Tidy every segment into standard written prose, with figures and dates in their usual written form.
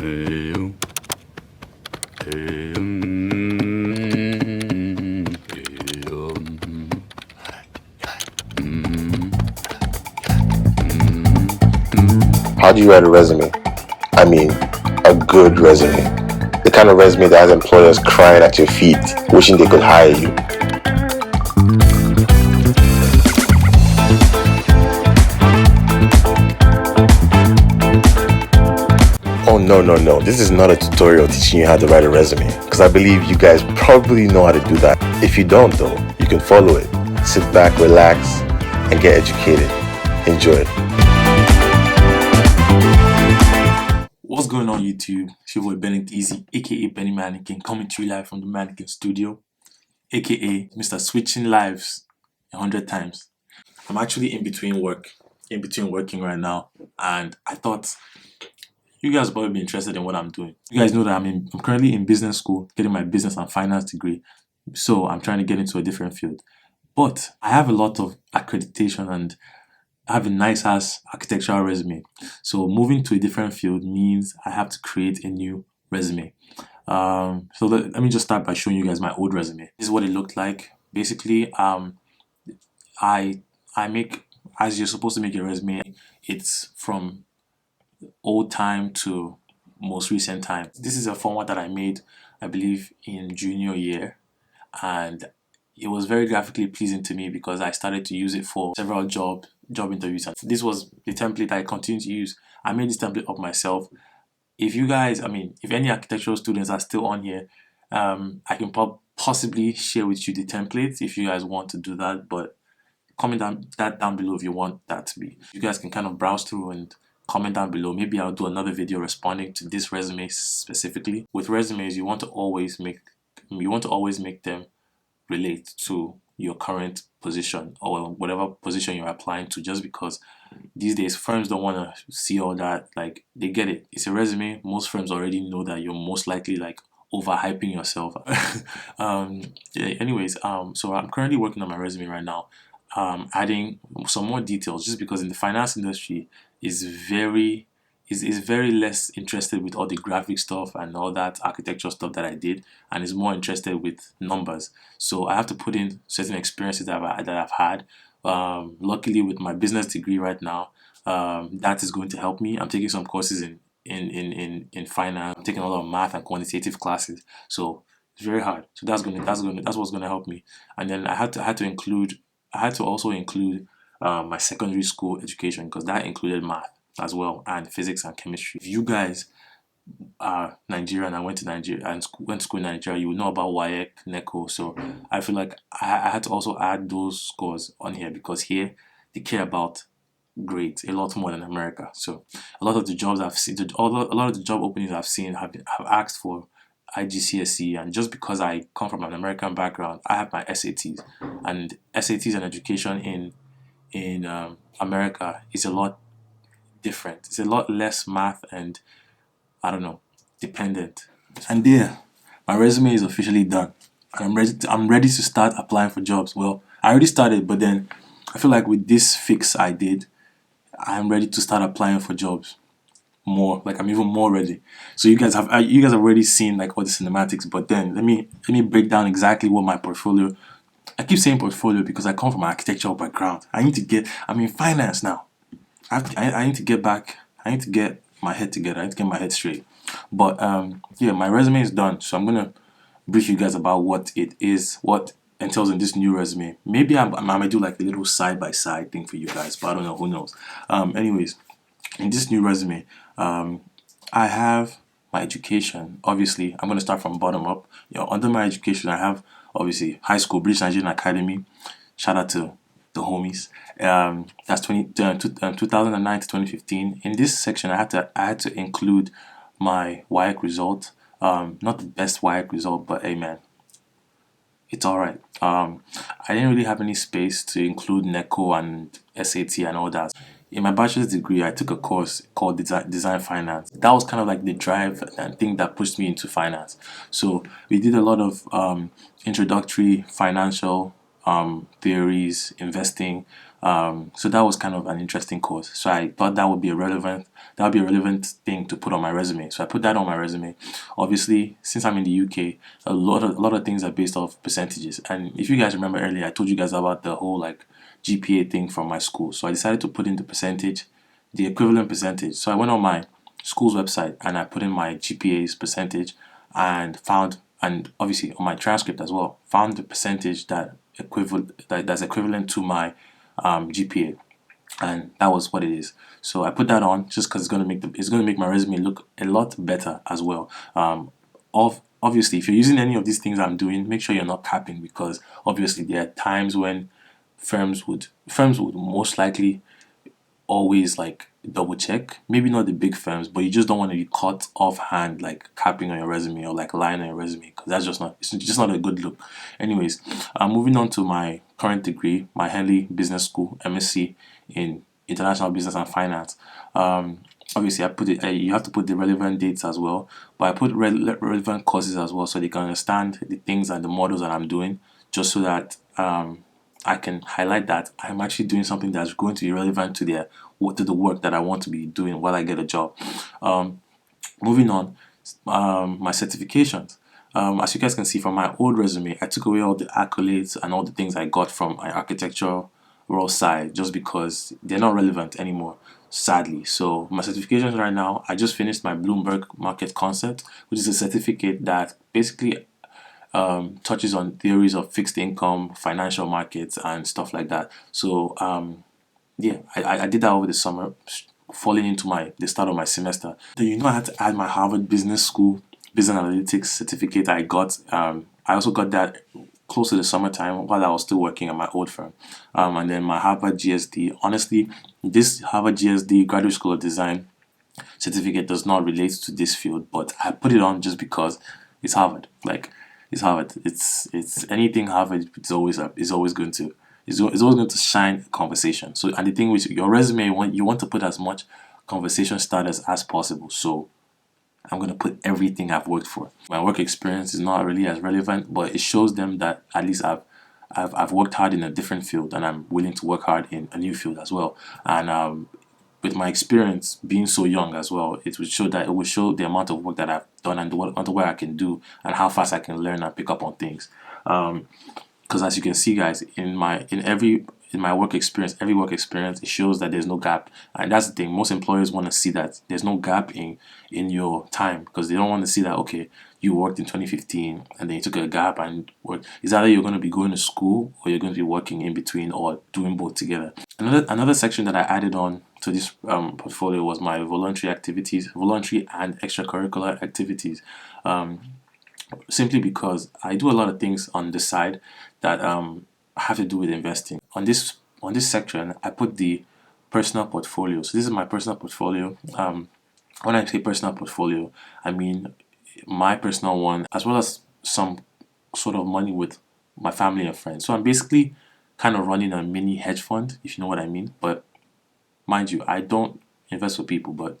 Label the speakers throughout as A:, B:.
A: How do you write a resume? I mean, a good resume. The kind of resume that has employers crying at your feet, wishing they could hire you. Oh no, this is not a tutorial teaching you how to write a resume, because I believe you guys probably know how to do that. If you don't though, you can follow it. Sit back, relax, and get educated. Enjoy.
B: What's going on YouTube? It's your boy Bennett Easy, aka Benny Mannequin, coming to you live from the Mannequin studio, aka Mr. Switching Lives 100 times. I'm actually in between working right now, and I thought you guys probably be interested in what I'm doing. You guys know that I'm currently in business school, getting my business and finance degree. So I'm trying to get into a different field. But I have a lot of accreditation and I have a nice ass architectural resume. So moving to a different field means I have to create a new resume. So let me just start by showing you guys my old resume. This is what it looked like. Basically, I make, as you're supposed to make a resume, it's from old time to most recent time. This is a format that I made, I believe, in junior year, and it was very graphically pleasing to me because I started to use it for several job interviews, and this was the template I continue to use. I made this template up myself. If you guys, if any architectural students are still on here, I can possibly share with you the template if you guys want to do that, but comment down below if you want that to be. You guys can kind of browse through and comment down below. Maybe I'll do another video responding to this resume specifically. With resumes, you want to always make them relate to your current position or whatever position you're applying to, just because these days firms don't want to see all that. Like, they get it, it's a resume. Most firms already know that you're most likely like overhyping yourself. Yeah, anyways, so I'm currently working on my resume right now, adding some more details, just because in the finance industry is very less interested with all the graphic stuff and all that architecture stuff that I did, and is more interested with numbers. So I have to put in certain experiences that I've had. Luckily, with my business degree right now, that is going to help me. I'm taking some courses in finance. I'm taking a lot of math and quantitative classes, so it's very hard. So that's what's gonna help me. And then I had to also include my secondary school education, because that included math as well, and physics and chemistry. If you guys are Nigerian and went to school in Nigeria, you will know about WAEC, NECO. So I feel like I had to also add those scores on here, because here they care about grades a lot more than America. So a lot of the jobs I've seen, a lot of the job openings I've seen have asked for IGCSE, and just because I come from an American background, I have my SATs, and SATs and education in America is a lot different. It's a lot less math and, I don't know, dependent. And there, my resume is officially done, and I'm ready to start applying for jobs. Well, I already started, but then I feel like with this fix I did, I'm ready to start applying for jobs more. Like, I'm even more ready. So you guys have already seen like all the cinematics, but then let me break down exactly what my portfolio. I keep saying portfolio because I come from an architectural background. I'm in finance now. I need to get back. I need to get my head together. I need to get my head straight. But yeah, my resume is done. So I'm gonna brief you guys about what it is, what entails in this new resume. Maybe I might do like a little side by side thing for you guys, but I don't know. Who knows? Anyways, in this new resume, I have my education. Obviously, I'm gonna start from bottom up. Under my education, I have obviously high school, British Nigerian Academy. Shout out to the homies. That's 2009 to 2015. In this section, I had to include my WAEC result. Not the best WAEC result, but hey man, it's alright. I didn't really have any space to include NECO and SAT and all that. In my bachelor's degree, I took a course called Design Finance. That was kind of like the drive and thing that pushed me into finance. So we did a lot of introductory financial theories, investing, So that was kind of an interesting course. So I thought that would be a relevant thing to put on my resume. So I put that on my resume. Obviously, since I'm in the UK, a lot of things are based off percentages. And if you guys remember earlier, I told you guys about the whole like GPA thing from my school. So I decided to put in the equivalent percentage. So I went on my school's website and I put in my GPA's percentage and found, and obviously on my transcript as well, found the percentage that's equivalent to my GPA, and that was what it is. So I put that on just because it's gonna make my resume look a lot better as well. Obviously, if you're using any of these things I'm doing, make sure you're not capping, because obviously there are times when firms would most likely always like double check. Maybe not the big firms, but you just don't want to be caught offhand like capping on your resume or like lying on your resume, because it's just not a good look. Anyways, moving on to my current degree, my Henley Business School MSc in International Business and Finance. Obviously, you have to put the relevant dates as well, but I put relevant courses as well so they can understand the things and the models that I'm doing, just so that I can highlight that I'm actually doing something that's going to be relevant to the work that I want to be doing while I get a job. Moving on, my certifications. As you guys can see from my old resume, I took away all the accolades and all the things I got from my architectural raw side just because they're not relevant anymore, sadly. So my certifications right now, I just finished my Bloomberg Market Concept, which is a certificate that basically touches on theories of fixed income, financial markets, and stuff like that. So yeah, I did that over the summer, falling into the start of my semester. Then I had to add my Harvard Business School Business Analytics certificate I got. I also got that close to the summertime while I was still working at my old firm. And then my Harvard GSD. Honestly, this Harvard GSD Graduate School of Design certificate does not relate to this field, but I put it on just because it's Harvard. Like, it's Harvard. It's anything Harvard. It's always going to shine conversation. So, and the thing with your resume, you want to put as much conversation starters as possible. So I'm going to put everything I've worked for. My work experience is not really as relevant, but it shows them that at least I've worked hard in a different field, and I'm willing to work hard in a new field as well. And with my experience being so young as well, it would show the amount of work that I've done and the amount of work I can do and how fast I can learn and pick up on things. Because as you can see, guys, in my work experience, every work experience, it shows that there's no gap. And that's the thing, most employers want to see that there's no gap in your time, because they don't want to see that, okay, you worked in 2015 and then you took a gap and worked. It's either you're going to be going to school or you're going to be working in between or doing both together. Another section that I added on to this portfolio was my voluntary and extracurricular activities. Simply because I do a lot of things on the side that have to do with investing. On this section, I put the personal portfolio. So this is my personal portfolio. When I say personal portfolio, I mean my personal one, as well as some sort of money with my family and friends. So I'm basically kind of running a mini hedge fund, if you know what I mean. But mind you, I don't invest for people, but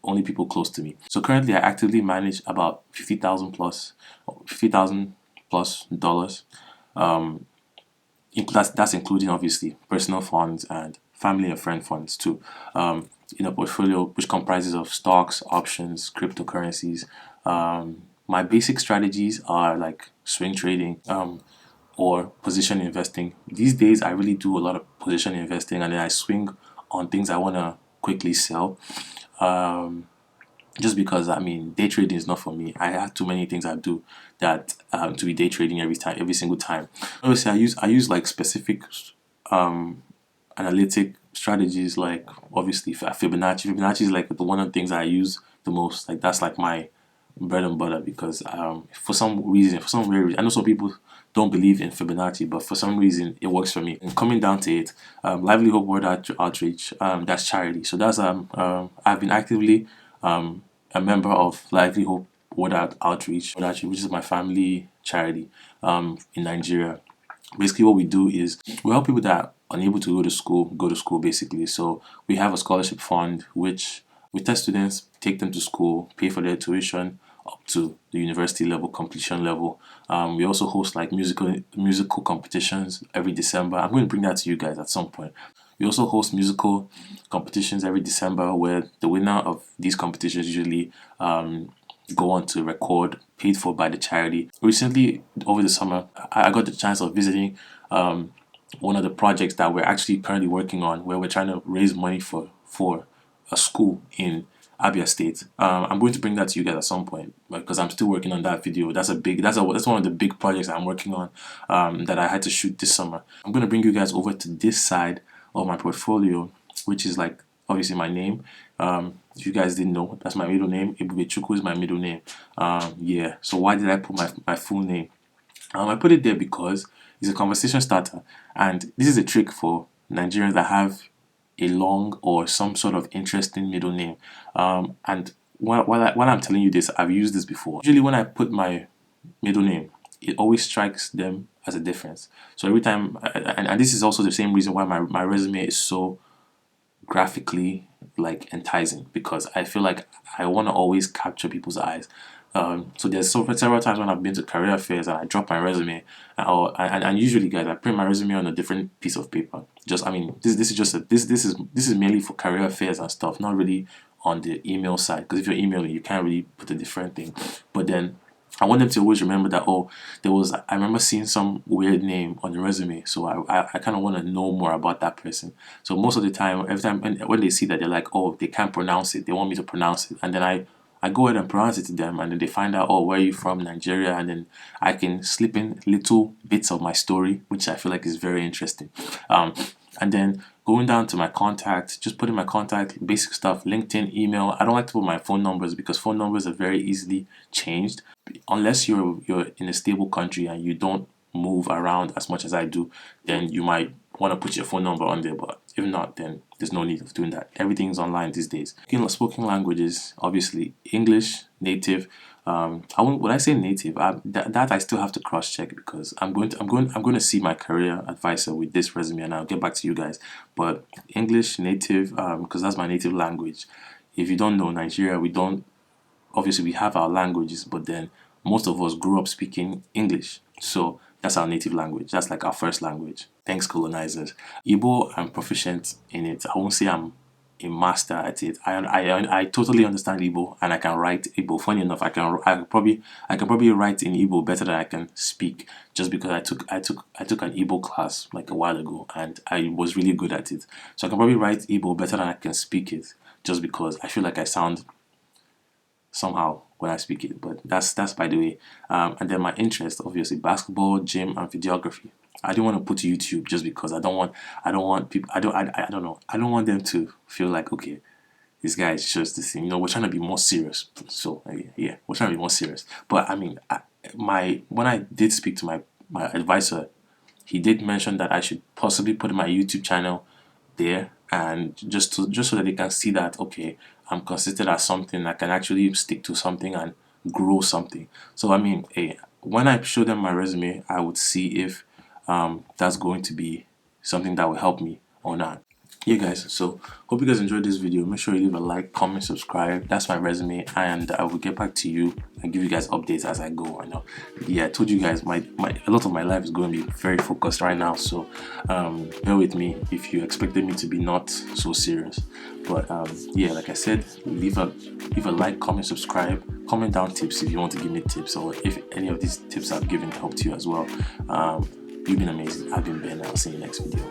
B: only people close to me. So currently, I actively manage about 50,000 plus dollars. That's including obviously personal funds and family and friend funds too. In a portfolio which comprises of stocks, options, cryptocurrencies. My basic strategies are like swing trading, or position investing. These days, I really do a lot of position investing, and then I swing on things I want to quickly sell. Just because, I mean, day trading is not for me. I have too many things I do that to be day trading every single time. Obviously, I use like specific analytic strategies, like obviously Fibonacci. Fibonacci is like one of the things I use the most. Like, that's like my bread and butter, because for some weird reason, I know some people don't believe in Fibonacci, but for some reason it works for me. And coming down to it, livelihood word outreach, that's charity. So that's I've been actively a member of livelihood word outreach, which is my family charity in Nigeria. Basically, what we do is we help people that are unable to go to school basically. So we have a scholarship fund which we test students, take them to school, pay for their tuition, up to the university level, competition level. We also host like musical competitions every December. I'm going to bring that to you guys at some point. We also host musical competitions every December where the winner of these competitions usually go on to record paid for by the charity. Recently, over the summer, I got the chance of visiting one of the projects that we're actually currently working on, where we're trying to raise money for a school in Abia State. I'm going to bring that to you guys at some point because I'm still working on that video. That's one of the big projects I'm working on that I had to shoot this summer. I'm going to bring you guys over to this side of my portfolio, which is like obviously my name. If you guys didn't know, that's my middle name. Ebubechukwu is my middle name. Yeah. So why did I put my full name? I put it there because it's a conversation starter, and this is a trick for Nigerians that have a long or some sort of interesting middle name. And while I'm telling you this, I've used this before. Usually, when I put my middle name, it always strikes them as a difference. So every time, and this is also the same reason why my resume is so graphically like enticing, because I feel like I want to always capture people's eyes. So there's several times when I've been to career fairs and I drop my resume, and usually, guys, I print my resume on a different piece of paper. Just, I mean, this is just this is mainly for career fairs and stuff, not really on the email side. Because if you're emailing, you can't really put a different thing. But then I want them to always remember that, oh, I remember seeing some weird name on the resume, so I kind of want to know more about that person. So most of the time, every time when they see that, they're like, oh, they can't pronounce it, they want me to pronounce it, and then I go ahead and pronounce it to them, and then they find out, oh, where are you from, Nigeria, and then I can slip in little bits of my story, which I feel like is very interesting. And then going down to my contact, just putting my contact, basic stuff, LinkedIn, email. I don't like to put my phone numbers because phone numbers are very easily changed. Unless you're in a stable country and you don't move around as much as I do, then you might want to put your phone number on there. But if not, then there's no need of doing that. Everything's online these days. Spoken languages, obviously English, native. When I say native, that I still have to cross check because I'm going to see my career advisor with this resume, and I'll get back to you guys. But English native, because that's my native language. If you don't know, Nigeria, we don't obviously we have our languages, but then most of us grew up speaking English. So that's our native language. That's like our first language. Thanks, colonizers. Igbo, I'm proficient in it. I won't say I'm a master at it. I totally understand Igbo and I can write Igbo. Funny enough, I can probably write in Igbo better than I can speak, just because I took an Igbo class like a while ago and I was really good at it. So I can probably write Igbo better than I can speak it, just because I feel like I sound somehow when I speak it. But that's by the way. And then my interest, obviously, basketball, gym, and videography. I didn't want to put YouTube just because I don't want people. I don't know. I don't want them to feel like, okay, this guy is just this thing. You know, we're trying to be more serious. So yeah, we're trying to be more serious. But I mean, when I did speak to my advisor, he did mention that I should possibly put my YouTube channel there, and just so that they can see that, okay, I'm considered as something that can actually stick to something and grow something. So I mean, hey, when I show them my resume, I would see if that's going to be something that will help me or not. Yeah, guys, so hope you guys enjoyed this video. Make sure you leave a like, comment, subscribe. That's my resume, and I will get back to you and give you guys updates as I go. I know, yeah, I told you guys a lot of my life is going to be very focused right now, so bear with me if you expected me to be not so serious. But yeah, like I said, leave a like, comment, subscribe, comment down tips if you want to give me tips, or if any of these tips I've given helped you as well. You've been amazing. I've been Ben. I'll see you next video.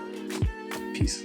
B: Peace.